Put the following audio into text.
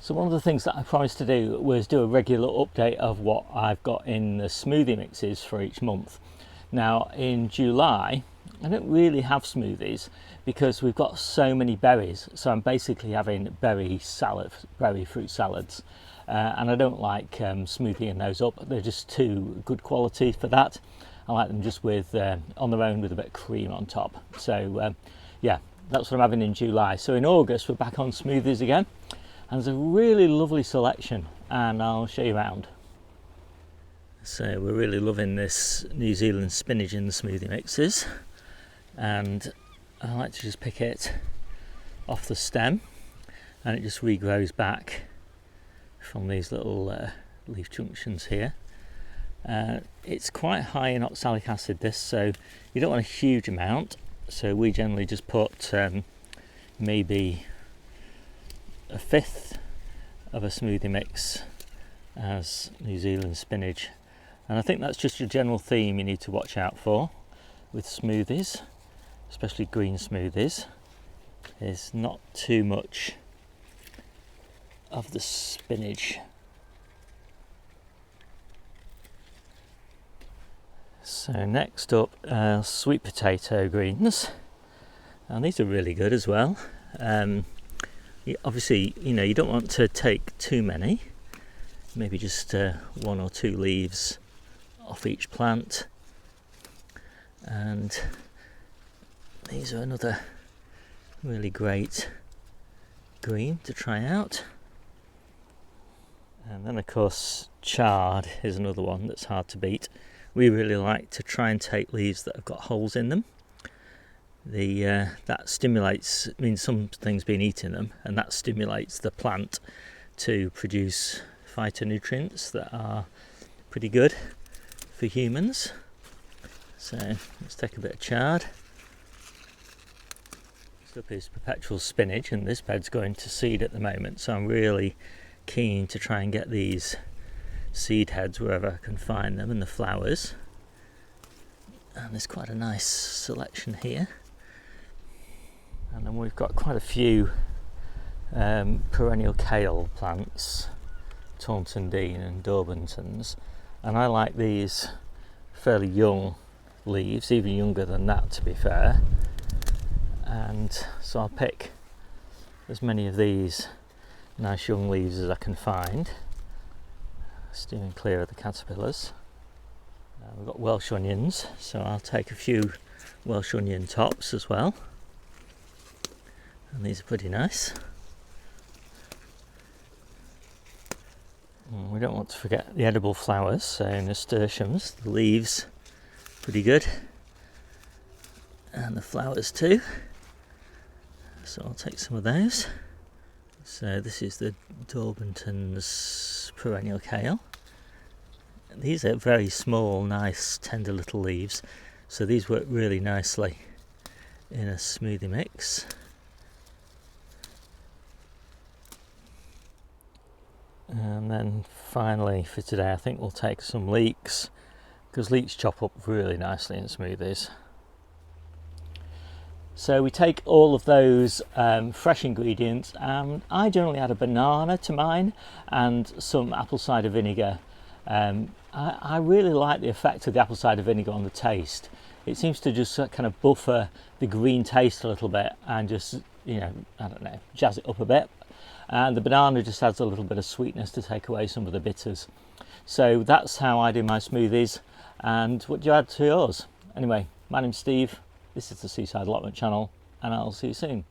So one of the things that I promised to do was do a regular update of what I've got in the smoothie mixes for each month. Now in July, I don't really have smoothies because we've got so many berries. So I'm basically having berry fruit salads. And I don't like smoothieing those up. They're just too good quality for that. I like them just with on their own with a bit of cream on top. So yeah, that's what I'm having in July. So in August, we're back on smoothies again. And there's a really lovely selection, and I'll show you around. So we're really loving this New Zealand spinach in the smoothie mixes, and I like to just pick it off the stem, and it just regrows back from these little leaf junctions here. It's quite high in oxalic acid, this, so you don't want a huge amount. So we generally just put maybe a fifth of a smoothie mix as New Zealand spinach, and I think that's just a general theme you need to watch out for with smoothies, especially green smoothies, is not too much of the spinach. So next up, sweet potato greens, and these are really good as well. Obviously, you don't want to take too many, maybe just 1 or 2 leaves off each plant. And these are another really great green to try out. And then of course chard is another one that's hard to beat. We really like to try and take leaves that have got holes in them. That stimulates, some things been eating them, and that stimulates the plant to produce phytonutrients that are pretty good for humans. So let's take a bit of chard. This up is perpetual spinach, and this bed's going to seed at the moment, so I'm really keen to try and get these seed heads wherever I can find them, and the flowers. And there's quite a nice selection here. And then we've got quite a few perennial kale plants, Taunton Dean and Daubenton's, and I like these fairly young leaves, even younger than that to be fair. And so I'll pick as many of these nice young leaves as I can find, steering clear of the caterpillars. We've got Welsh onions, so I'll take a few Welsh onion tops as well. And these are pretty nice. And we don't want to forget the edible flowers, so nasturtiums, the leaves, pretty good. And the flowers too. So I'll take some of those. So this is the Daubenton's perennial kale. These are very small, nice, tender little leaves, so these work really nicely in a smoothie mix. And then finally for today, I think we'll take some leeks, because leeks chop up really nicely in smoothies. So we take all of those fresh ingredients, and I generally add a banana to mine and some apple cider vinegar. I really like the effect of the apple cider vinegar on the taste. It seems to just kind of buffer the green taste a little bit and just, I don't know, jazz it up a bit. And the banana just adds a little bit of sweetness to take away some of the bitters. So that's how I do my smoothies. And what do you add to yours? Anyway, my name's Steve. This is the Seaside Allotment channel, and I'll see you soon.